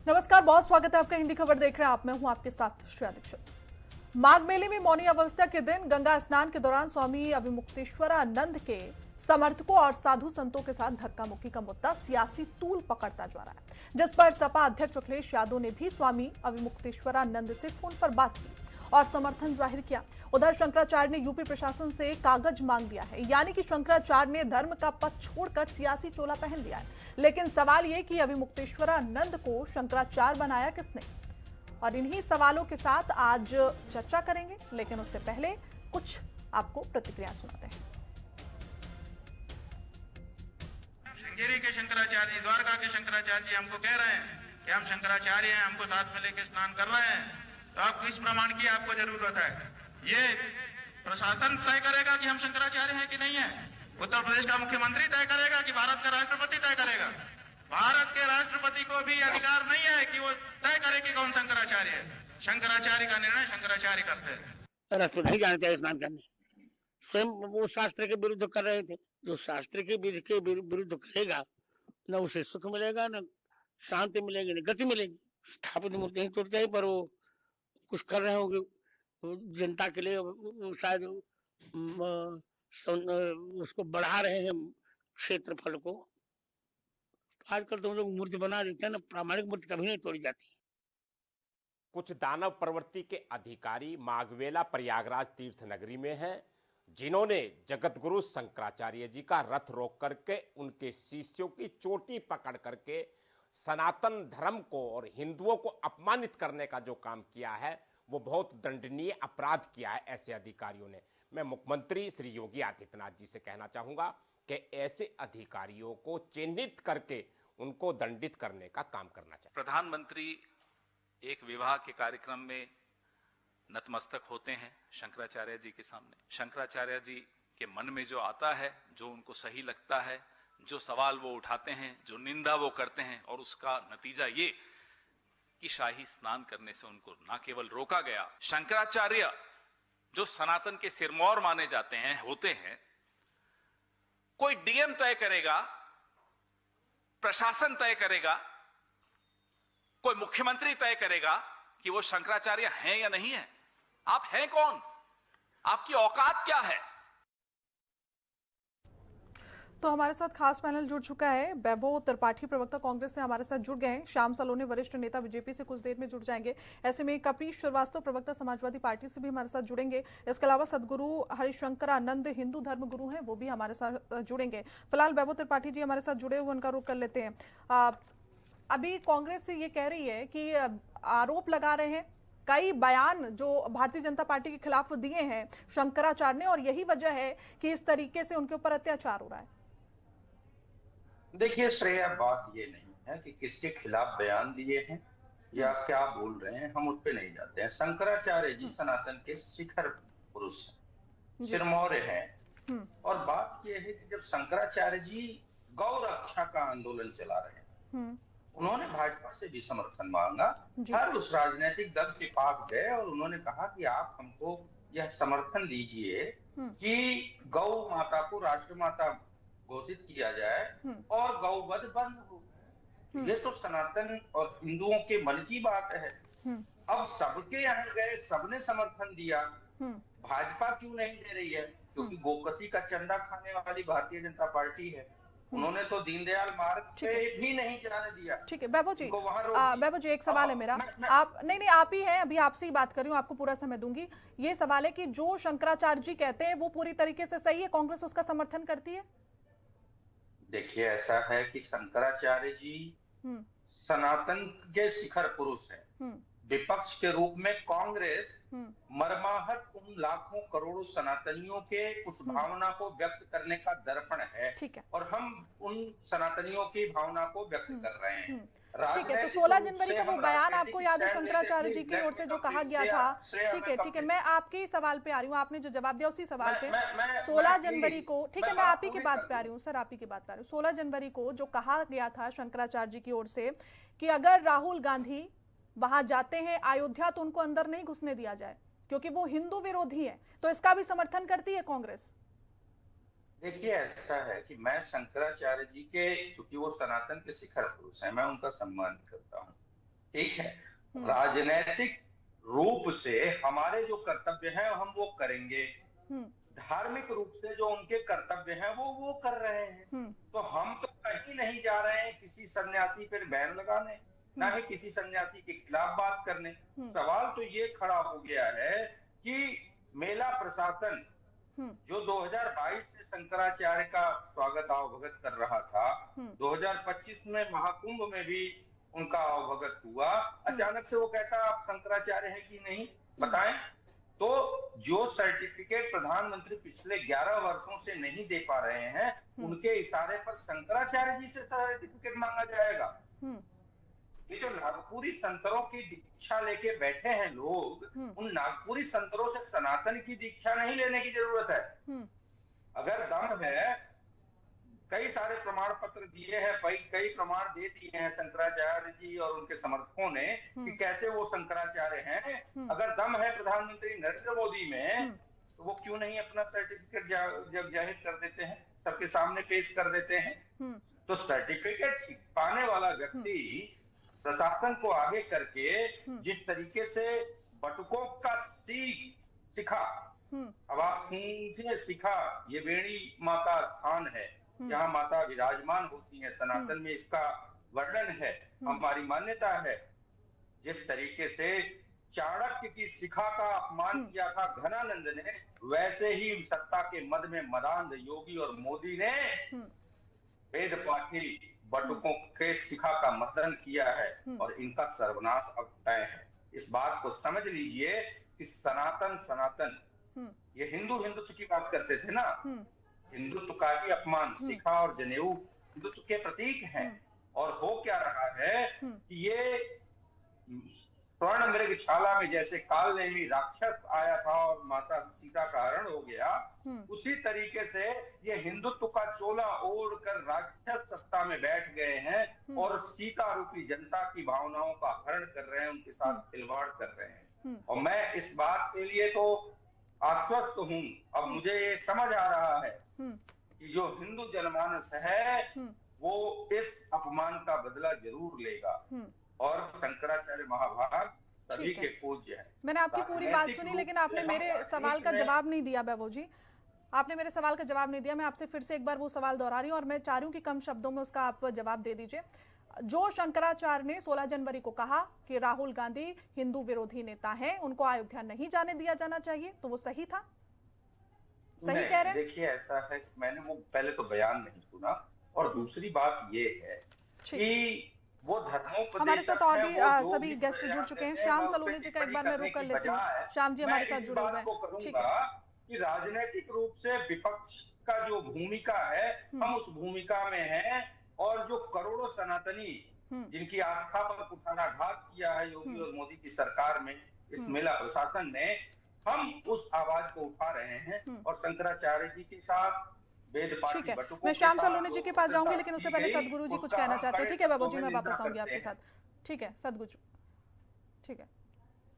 नमस्कार, बहुत स्वागत है आपका। हिंदी खबर देख रहे हैं आप, मैं हूं आपके साथ श्रेया दीक्षित। माघ मेले में मौनी अमावस्या के दिन गंगा स्नान के दौरान स्वामी अविमुक्तेश्वरानंद के समर्थकों और साधु संतों के साथ धक्का मुक्की का मुद्दा सियासी तूल पकड़ता जा रहा है, जिस पर सपा अध्यक्ष अखिलेश यादव ने भी स्वामी अविमुक्तेश्वरानंद से फोन पर बात की और समर्थन जाहिर किया। उधर शंकराचार्य ने यूपी प्रशासन से कागज मांग लिया है, यानी कि शंकराचार्य ने धर्म का पथ छोड़कर सियासी चोला पहन लिया है। लेकिन सवाल यह कि अविमुक्तेश्वरानंद को शंकराचार्य बनाया किसने, और इन्हीं सवालों के साथ आज चर्चा करेंगे। लेकिन उससे पहले कुछ आपको प्रतिक्रिया सुनाते हैं। श्रृंगेरी के शंकराचार्य जी, द्वारका के शंकराचार्य जी हमको कह रहे हैं कि हम शंकराचार्य हैं, हमको साथ में लेके स्नान कर रहे हैं, तो आप किस प्रमाण की आपको जरूरत है? ये प्रशासन तय करेगा कि हम शंकराचार्य हैं कि नहीं है। उत्तर प्रदेश का मुख्यमंत्री तय करेगा कि भारत का राष्ट्रपति तय करेगा? भारत के राष्ट्रपति को भी अधिकार नहीं है कि वो तय करे कि कौन शंकराचार्य है। शंकराचार्य का निर्णय शंकराचार्य करते हैं। राष्ट्रपति नहीं जाना चाहिए स्नान करने। स्वयं वो शास्त्र के विरुद्ध कर रहे थे। जो शास्त्र के विधि के विरुद्ध करेगा, न उसे सुख मिलेगा, न शांति मिलेगी, न गति मिलेगी। स्थापित मूर्ति नहीं टूट जाए, पर वो कुछ कर रहे होंगे जनता के लिए, शायद उसको बढ़ा रहे हैं क्षेत्रफल को। आजकल तो लोग मूर्ति बना देते हैं ना, प्रामाणिक मूर्ति कभी नहीं तोड़ी जाती। कुछ दानव प्रवृत्ति के अधिकारी माघवेला प्रयागराज तीर्थ नगरी में हैं, जिन्होंने जगत गुरु शंकराचार्य जी का रथ रोक करके उनके शिष्यों की चोटी पकड़ करके सनातन धर्म को और हिंदुओं को अपमानित करने का जो काम किया है, वो बहुत दंडनीय अपराध किया है ऐसे अधिकारियों ने। मैं मुख्यमंत्री श्री योगी आदित्यनाथ जी से कहना चाहूंगा कि ऐसे अधिकारियों को चिन्हित करके उनको दंडित करने का काम करना चाहिए। प्रधानमंत्री एक विवाह के कार्यक्रम में नतमस्तक होते हैं शंकराचार्य जी के सामने। शंकराचार्य जी के मन में जो आता है, जो उनको सही लगता है, जो सवाल वो उठाते हैं, जो निंदा वो करते हैं, और उसका नतीजा ये कि शाही स्नान करने से उनको न केवल रोका गया, शंकराचार्य जो सनातन के सिरमौर माने जाते हैं, होते हैं, कोई डीएम तय करेगा, प्रशासन तय करेगा, कोई मुख्यमंत्री तय करेगा कि वो शंकराचार्य हैं या नहीं है। आप हैं कौन? आपकी औकात क्या है? तो हमारे साथ खास पैनल जुड़ चुका है। वैभव त्रिपाठी प्रवक्ता कांग्रेस से हमारे साथ जुड़ गए हैं। श्याम सलोने वरिष्ठ नेता बीजेपी से कुछ देर में जुड़ जाएंगे। ऐसे में कपीश श्रीवास्तव प्रवक्ता समाजवादी पार्टी से भी हमारे साथ जुड़ेंगे। इसके अलावा सदगुरु हरिशंकरानंद हिंदू धर्म गुरु हैं, वो भी हमारे साथ जुड़ेंगे। फिलहाल वैभव त्रिपाठी जी हमारे साथ जुड़े हुए, उनका रुख कर लेते हैं। अभी कांग्रेस से ये कह रही है कि आरोप लगा रहे हैं, कई बयान जो भारतीय जनता पार्टी के खिलाफ दिए हैं शंकराचार्य ने, और यही वजह है कि इस तरीके से उनके ऊपर अत्याचार हो रहा है। देखिए श्रेया, बात ये नहीं है कि किसके खिलाफ बयान दिए हैं या क्या बोल रहे हैं, हम उस पर नहीं जाते हैं। शंकराचार्य जी सनातन के शिखर पुरुष हैं, सिरमौर हैं, और बात यह है कि जब शंकराचार्य जी गौ रक्षा का आंदोलन चला रहे हैं, उन्होंने भाजपा से भी समर्थन मांगा। हर उस राजनीतिक दल के पास गए और उन्होंने कहा कि आप हमको यह समर्थन दीजिए कि गौ माता को राष्ट्रमाता घोषित किया जाए और गौवध बंद हो। ये तो सनातन और हिंदुओं के मन की बात है। अब सबके यहाँ गए, सबने समर्थन दिया, भाजपा क्यों नहीं दे रही है? क्योंकि गोकसी का चंदा खाने वाली भारतीय जनता पार्टी है। उन्होंने तो दीनदयाल मार्ग पे भी नहीं जाने दिया। ठीक है वैभव जी, वैभव जी एक सवाल है मेरा। आप नहीं, आप ही हैं, अभी आपसे ही बात कर रही हूँ, आपको पूरा समय दूंगी। ये सवाल है कि जो शंकराचार्य जी कहते हैं वो पूरी तरीके से सही है, कांग्रेस उसका समर्थन करती है? देखिए, ऐसा है कि शंकराचार्य जी सनातन के शिखर पुरुष हैं। विपक्ष के रूप में कांग्रेस मर्माहत उन लाखों करोड़ों सनातनियों के उस भावना को व्यक्त करने का दर्पण है, और हम उन सनातनियों की भावना को व्यक्त कर रहे हैं। ठीक है, तो 16 जनवरी का वो बयान आपको याद है शंकराचार्य जी की ओर से जो कहा गया था? ठीक है, मैं आपके सवाल पे आ रही हूँ, आपने जो जवाब दिया उसी सवाल पे। 16 जनवरी को, ठीक है, मैं आप ही की बात पे आ रही हूँ सर, आप ही की बात पे आ रही हूँ। 16 जनवरी को जो कहा गया था शंकराचार्य जी की ओर से कि अगर राहुल गांधी वहां जाते हैं अयोध्या तो उनको अंदर नहीं घुसने दिया जाए क्योंकि वो हिंदू विरोधी है, तो इसका भी समर्थन करती है कांग्रेस? देखिए, ऐसा है कि मैं शंकराचार्य जी के, क्योंकि वो सनातन के शिखर पुरुष हैं, मैं उनका सम्मान करता हूँ। ठीक है, राजनीतिक रूप से हमारे जो कर्तव्य हैं हम वो करेंगे, धार्मिक रूप से जो उनके कर्तव्य हैं वो कर रहे हैं। तो हम तो कहीं नहीं जा रहे हैं किसी सन्यासी पर बैन लगाने, ना ही किसी सन्यासी के खिलाफ बात करने। सवाल तो ये खड़ा हो गया है कि मेला प्रशासन जो 2022 से शंकराचार्य का स्वागत अवभगत कर रहा था, 2025 में महाकुंभ में भी उनका अवभगत हुआ, अचानक से वो कहता आप शंकराचार्य हैं कि नहीं बताएं। तो जो सर्टिफिकेट प्रधानमंत्री पिछले 11 वर्षों से नहीं दे पा रहे हैं, उनके इशारे पर शंकराचार्य जी से सर्टिफिकेट मांगा जाएगा। ये जो नागपुरी संतरों की दीक्षा लेके बैठे हैं लोग, उन नागपुरी संतरों से सनातन की दीक्षा नहीं लेने की जरूरत है। अगर दम है, कई सारे प्रमाण पत्र दिए हैं, कई प्रमाण दे दिए हैं शंकराचार्य जी और उनके समर्थकों ने कि कैसे वो शंकराचार्य हैं। अगर दम है प्रधानमंत्री नरेंद्र मोदी में, तो वो क्यों नहीं अपना सर्टिफिकेट जाहिर कर देते हैं, सबके सामने पेश कर देते हैं। तो सर्टिफिकेट पाने वाला व्यक्ति प्रशासन को आगे करके जिस तरीके से बटुकों का सिखा, अब आप सुनिए, सिखा ये वेणी माँ का स्थान है, यहाँ माता विराजमान होती है, सनातन में इसका वर्णन है, हमारी मान्यता है। जिस तरीके से चाणक्य की शिखा का अपमान किया था घनानंद ने, वैसे ही सत्ता के मद में मदांध योगी और मोदी ने वेद पाठी बटुकों के शिखा का मदन किया है और इनका सर्वनाश अब तय है। इस बात को समझ लीजिए कि सनातन ये हिंदुत्व की बात करते थे ना, हिंदुत्व का भी अपमान, शिखा और जनेऊ हिंदुत्व के प्रतीक हैं। और हो क्या रहा है कि ये स्वर्ण मृगशाला में जैसे काल नेमी राक्षस आया था और माता सीता का हरण हो गया, उसी तरीके से ये हिंदुत्व का चोला ओढ़ कर राक्षस सत्ता में बैठ गए हैं और सीता रूपी जनता की भावनाओं का हरण कर रहे हैं, उनके साथ खिलवाड़ कर रहे हैं। और मैं इस बात के लिए तो आश्वस्त हूँ। अब मुझे ये समझ आ रहा है कि जो हिंदू जनमानस है वो इस अपमान का बदला जरूर लेगा और शंकराचार्य महाभाग सभी के पूज्य है। मैंने आपकी पूरी बात सुनी, लेकिन आपने मेरे सवाल का जवाब नहीं दिया वैभव जी, आपने मेरे सवाल का जवाब नहीं दिया। मैं आपसे फिर से एक बार वो सवाल दोहरा रही हूँ और मैं चाह रही हूँ कि कम शब्दों में उसका आप जवाब दे दीजिए। जो शंकराचार्य ने 16 जनवरी को कहा कि राहुल गांधी हिंदू विरोधी नेता हैं, उनको अयोध्या नहीं जाने दिया जाना चाहिए, तो वो सही था? सही कह रहे हैं? देखिए, ऐसा है कि मैंने वो पहले तो बयान नहीं सुना, और दूसरी बात ये है कि वो धर्मोपदेशक हमारे साथ और भी सभी गेस्ट जुड़ चुके हैं। श्याम सलोनी जी का एक बार मैं रोक कर लेती हूँ। श्याम जी हमारे साथ जुड़े हुए हैं। ठीक है, कि राजनीतिक रूप से विपक्ष का जो भूमिका है, हम उस भूमिका में हैं, और जो करोड़ों सनातनी जिनकी आस्था पर कुठाराघात किया है योगी और मोदी की सरकार में, इस मेला प्रशासन ने, हम उस आवाज को उठा रहे हैं और शंकराचार्य जी के साथ ठीक है, मैं श्याम सलोनी जी के पास जाऊंगी, लेकिन उससे पहले सदगुरु जी कुछ कहना चाहते हैं। ठीक है बाबू जी, मैं वापस आऊंगी आपके साथ। ठीक है सदगुरु, ठीक है।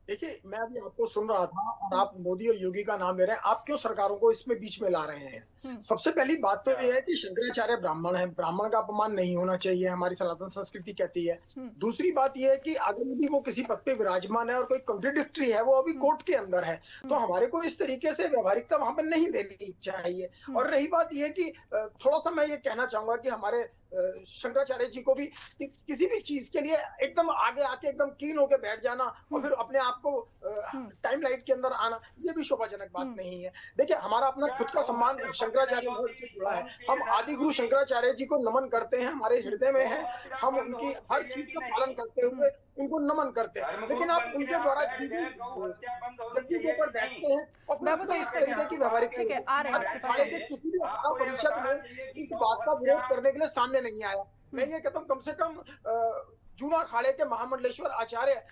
देखिए, मैं अभी आपको सुन रहा था और आप मोदी और योगी का नाम ले रहे हैं, आप क्यों सरकारों को इसमें बीच में ला रहे हैं? सबसे पहली बात तो यह है कि शंकराचार्य ब्राह्मण है, ब्राह्मण का अपमान नहीं होना चाहिए, हमारी सनातन संस्कृति कहती है। दूसरी बात यह है कि अगर भी वो किसी पद पे विराजमान है और कोई कॉन्ट्रडिक्टरी है, वो अभी कोर्ट के अंदर है, तो हमारे को इस तरीके से व्यवहारिकता वहां पर नहीं देनी चाहिए। और रही बात यह कि थोड़ा सा मैं ये कहना चाहूंगा कि हमारे शंकराचार्य जी को भी किसी भी चीज के लिए एकदम आगे आके एकदम कीन होके बैठ जाना और फिर अपने आप को टाइमलाइट के अंदर आना, ये भी शोभाजनक बात नहीं है। देखिए, हमारा अपना खुद का सम्मान शंकराचार्य से जुड़ा है। हम आदि गुरु शंकराचार्य जी को नमन करते हैं, हमारे हृदय में है, हम उनकी हर चीज का पालन करते हुए उनको नमन करते हैं। लेकिन आप उनके द्वारा दी गई व्यक्ति के ऊपर बैठते हैं और फिर इस तरीके की व्यवहारिक किसी भी परिषद में इस बात का विरोध करने के लिए सामने नहीं आया। मैं ये कहता हूँ कम से कम जूना अखाड़े के महामंडलेश्वर आचार्य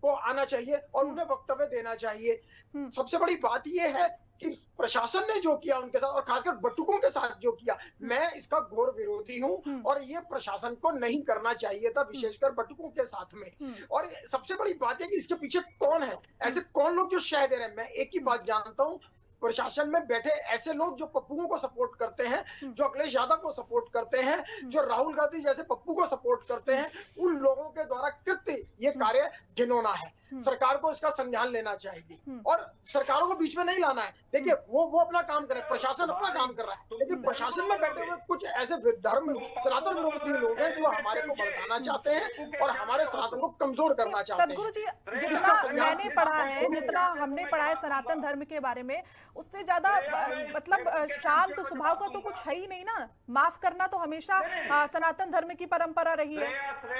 को आना चाहिए और उन्हें वक्तव्य देना चाहिए। सबसे बड़ी बात यह है कि प्रशासन ने जो किया उनके साथ, और खासकर बटुकों के साथ जो किया, मैं इसका घोर विरोधी हूं और ये प्रशासन को नहीं करना चाहिए था, विशेषकर बटुकों के साथ में। और सबसे बड़ी बात है कि इसके पीछे कौन है, ऐसे कौन लोग जो शह दे रहे हैं। मैं एक ही बात जानता हूं, प्रशासन में बैठे ऐसे लोग जो पप्पू को सपोर्ट करते हैं, जो अखिलेश यादव को सपोर्ट करते हैं, जो राहुल गांधी जैसे पप्पू को सपोर्ट करते हैं, उन लोगों के द्वारा कृत्य ये कार्य घिनौना है। सरकार को इसका संज्ञान लेना चाहिए और सरकारों को बीच में नहीं लाना है। देखिए वो अपना काम करे, प्रशासन अपना काम कर रहा है, लेकिन प्रशासन में बैठे हुए कुछ ऐसे धर्म सनातन विरोधी लोग हैं जो हमारे को भड़काना चाहते हैं और हमारे सनातन को कमजोर करना चाहते हैं। सदगुरु जी, जितना मैंने पढ़ा है, जितना हमने पढ़ा है सनातन धर्म के बारे में, उससे ज्यादा मतलब शांत स्वभाव का तो कुछ है ही नहीं ना। माफ करना तो हमेशा सनातन धर्म की परंपरा रही है।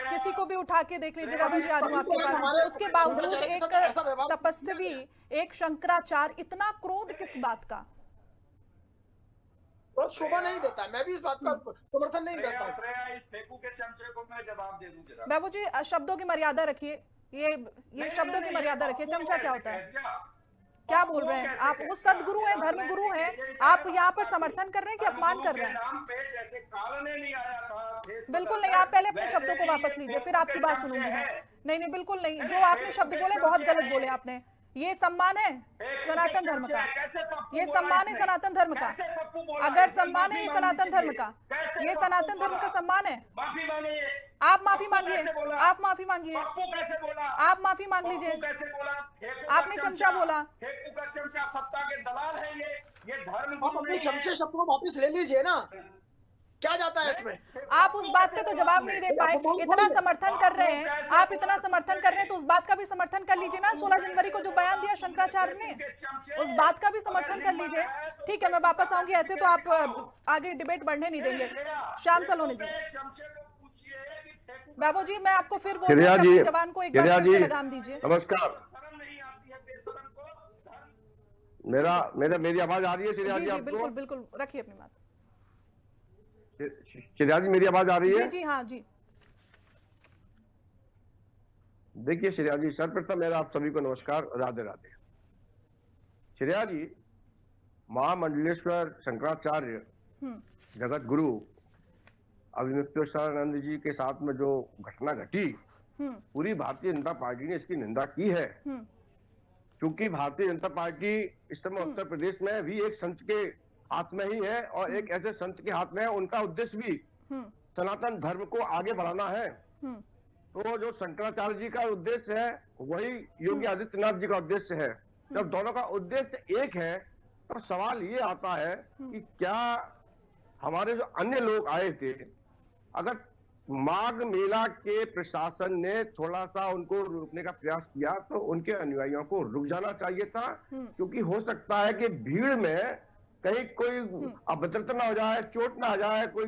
किसी को भी उठा के देख लीजिए बाबा जी, आदमी आपके पास, उसके बावजूद एक तपस्वी, एक शंकराचार्य, इतना क्रोध किस बात का? बहुत शोभा नहीं देता है। मैं भी इस बात का समर्थन नहीं करता। बाबू जी, शब्दों की मर्यादा रखिए, ये शब्दों की मर्यादा रखिए। चमचा क्या होता है? क्या बोल रहे हैं आप? वो सदगुरु है, धर्म गुरु है, आप यहाँ पर समर्थन कर रहे हैं कि अपमान कर रहे हैं? बिल्कुल नहीं, आप पहले अपने शब्दों को वापस लीजिए, फिर आपकी बात सुनूंगी मैं। नहीं, बिल्कुल नहीं, जो आपने शब्द बोले बहुत गलत बोले आपने। ये सम्मान है सनातन धर्म का, ये सम्मान है सनातन धर्म का। अगर सम्मान है ये सनातन धर्म का, ये सनातन धर्म का सम्मान है। आप माफी मांगिए, आप माफी मांगिए, आप माफी मांग लीजिए। आपने चमचा बोला, सत्ता के दलाल है ये धर्म। आप अपने चमचे शब्द को वापस ले लीजिए ना, क्या जाता है इसमें? आप उस बात पे तो जवाब नहीं दे पाए। इतना समर्थन कर रहे हैं आप, इतना समर्थन कर रहे हैं तो उस बात का भी समर्थन कर लीजिए ना। 16 जनवरी को जो बयान दिया शंकराचार्य ने, उस बात का भी समर्थन कर लीजिए। ठीक है, मैं वापस आऊंगी, ऐसे तो आप आगे डिबेट बढ़ने नहीं देंगे। श्याम सलोनी जी, बाबू जी, मैं आपको फिर बोल रही हूं, अपनी जबान को एक बार फिर से लगाम दीजिए। नमस्कार, मेरी आवाज आ रही है? जी जी, बिल्कुल बिल्कुल, रखिए अपनी बात। श्रेया जी, मेरी आवाज आ रही है? जी जी, हाँ जी। देखिए श्रेया जी, सर्वप्रथम मेरा आप सभी को नमस्कार, राधे राधे। श्रेया जी, महामंडलेश्वर शंकराचार्य जगत गुरु अविमुक्तेश्वरानंद जी के साथ में जो घटना घटी, पूरी भारतीय जनता पार्टी ने इसकी निंदा की है। क्योंकि भारतीय जनता पार्टी इस समय उत्तर प्रदेश में भी एक संत के हाथ में ही है और एक ऐसे संत के हाथ में है, उनका उद्देश्य भी सनातन धर्म को आगे बढ़ाना है। तो जो शंकराचार्य जी का उद्देश्य है वही योगी आदित्यनाथ जी का उद्देश्य है। जब दोनों का उद्देश्य एक है तो सवाल ये आता है कि क्या हमारे जो अन्य लोग आए थे, अगर माघ मेला के प्रशासन ने थोड़ा सा उनको रोकने का प्रयास किया तो उनके अनुयायियों को रुक जाना चाहिए था। क्योंकि हो सकता है कि भीड़ में कहीं कोई अभद्रता ना हो जाए, चोट ना हो जाए, कोई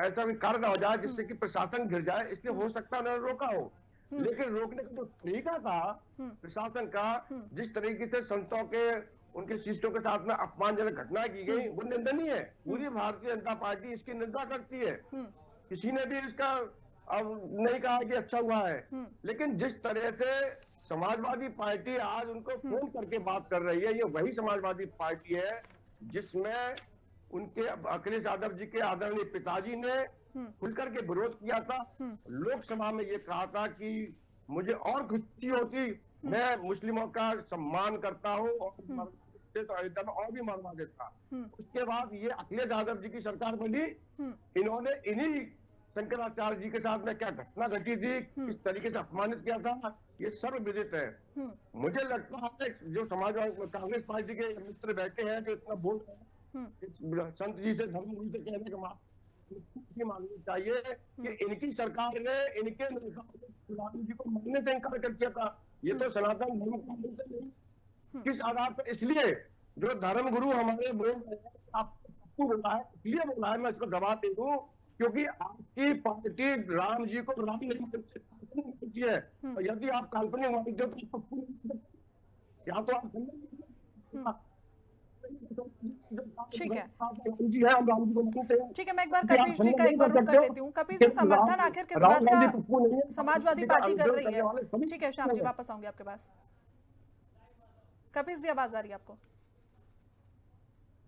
ऐसा भी कार्य ना हो जाए जिससे कि प्रशासन गिर जाए, इसलिए हो सकता है उन्होंने रोका हो। लेकिन रोकने का जो तरीका था प्रशासन का, जिस तरीके से संतों के, उनके शिष्यों के साथ में अपमानजनक घटना की गई, वो निंदनीय है। पूरी भारतीय जनता पार्टी इसकी निंदा करती है। किसी ने भी इसका नहीं कहा कि अच्छा हुआ है। लेकिन जिस तरह से समाजवादी पार्टी आज उनको फोन करके बात कर रही है, ये वही समाजवादी पार्टी है जिसमें उनके अखिलेश यादव जी के आदरणीय पिताजी ने खुलकर के विरोध किया था। लोकसभा में ये कहा था कि मुझे और खुशी होती, मैं मुस्लिमों का सम्मान करता हूँ और तो अयोध्या में और भी मरवा देता। उसके बाद ये अखिलेश यादव जी की सरकार बनी, इन्होंने इन्हीं शंकराचार्य जी के साथ में क्या घटना घटी थी, किस तरीके से अपमानित किया था, ये सर्वविदित है। मुझे लगता है जो समाजवादी कांग्रेस पार्टी के मित्र बैठे हैं जो इतना बोल रहे हैं, संत जी से, धर्म गुरु से कहने के मामले माननी चाहिए कि इनकी सरकार ने इनके नेता जी को मानने से इनकार कर दिया था। ये तो सनातन धर्म का नहीं, किस आधार पर? इसलिए जो धर्म गुरु हमारे बोल रहे हैं, आपको बोला है, इसलिए बोला है, मैं इसको गवाह दे दूं क्योंकि आपकी पार्टी राम जी को राम नहीं मानती है। और यदि आप काल्पनिक मानते हो तो या तो आप ठीक है, ठीक है, मैं एक बार कपिश जी का एक बार रुक कर लेती हूँ। कपिश जी, समर्थन आखिर किस बात का समाजवादी पार्टी कर रही है? ठीक है श्याम जी, वापस आऊंगी आपके पास। कपिश जी, आवाज आ रही है आपको?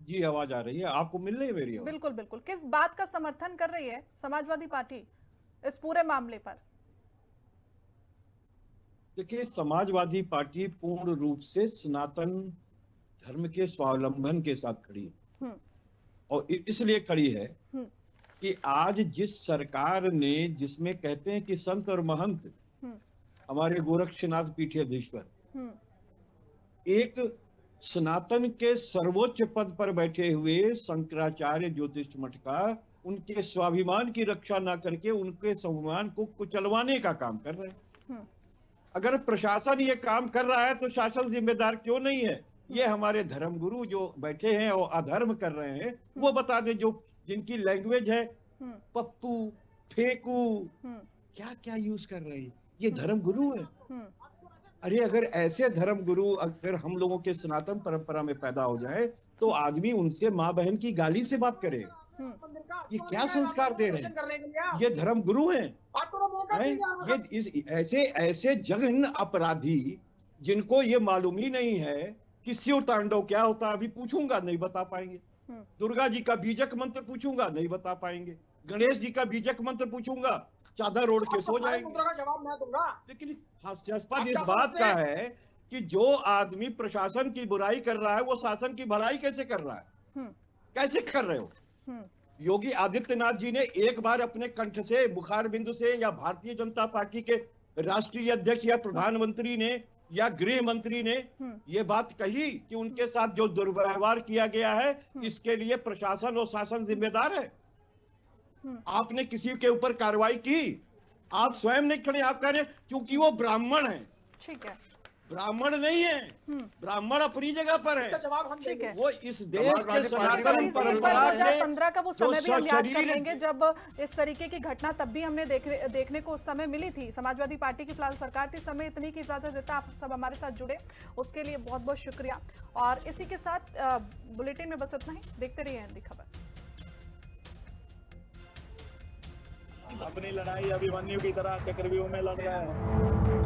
जी आवाज आ रही है, आपको मिल रही है मेरी आवाज? बिल्कुल बिल्कुल। किस बात का समर्थन कर रही है समाजवादी पार्टी इस पूरे मामले पर? देखिए, समाजवादी पार्टी पूर्ण रूप से सनातन धर्म के स्वावलंबन के साथ खड़ी है। हम्म, और इसलिए खड़ी है हम्म, कि आज जिस सरकार ने, जिसमें कहते हैं कि संत और महंत हम्म, हमारे गोरक्षनाथ पीठाधीश्वर हम्म, एक सनातन के सर्वोच्च पद पर बैठे हुए शंकराचार्य ज्योतिष मठ का उनके स्वाभिमान की रक्षा ना करके उनके स्वाभिमान को कुचलवाने का काम कर रहे हैं। हम्म, अगर प्रशासन ये काम कर रहा है तो शासन जिम्मेदार क्यों नहीं है? ये हमारे धर्मगुरु जो बैठे हैं और अधर्म कर रहे हैं वो बता दें, जो जिनकी लैंग्वेज है हम्म, पप्पू, फेंकू, हम्म, क्या क्या यूज कर रहे हैं, ये धर्मगुरु है। हम्म, अरे अगर ऐसे धर्मगुरु अगर हम लोगों के सनातन परंपरा में पैदा हो जाए तो आदमी उनसे माँ बहन की गाली से बात करे। ये क्या संस्कार दे रहे हैं? ये धर्मगुरु हैं। ऐसे ऐसे जघन्य अपराधी जिनको ये मालूम ही नहीं है कि शिव तांडव क्या होता है, अभी पूछूंगा नहीं बता पाएंगे। दुर्गा जी का बीजक मंत्र पूछूंगा नहीं बता पाएंगे। गणेश जी का बीजक मंत्र पूछूंगा चादर ओढ़ के सो जाएंगे। जवाब मैं दूंगा। लेकिन हास्यास्पद इस बात का है कि जो आदमी प्रशासन की बुराई कर रहा है वो शासन की भलाई कैसे कर रहा है? कैसे कर रहे हो? योगी आदित्यनाथ जी ने एक बार अपने कंठ से, मुखार बिंदु से, या भारतीय जनता पार्टी के राष्ट्रीय अध्यक्ष या प्रधानमंत्री ने या गृह मंत्री ने ये बात कही कि उनके साथ जो दुर्व्यवहार किया गया है इसके लिए प्रशासन और शासन जिम्मेदार है? आपने किसी के ऊपर कार्रवाई की? आप स्वयं नहीं खड़े, आप कह रहे हैं क्योंकि वो ब्राह्मण है। ठीक है, ब्राह्मण नहीं है, ब्राह्मण अपनी जगह पर है। जवाब हम ठीक है। वो इस देश के सनातन कभी से एक बार परंपरा 2015 का वो समय भी हम याद कर शरीर- लेंगे जब इस तरीके की घटना तब भी हमने देखने को उस समय मिली थी। समाजवादी पार्टी की फिलहाल सरकार थी, समय इतनी की इजाजत देता आप सब हमारे साथ जुड़े उसके लिए बहुत बहुत शुक्रिया। और इसी के साथ बुलेटिन में बस इतना ही। देखते रहिए हिंदी खबर। अपनी लड़ाई अभिमन्यु की तरह चक्रव्यूह में लड़ रहे हैं।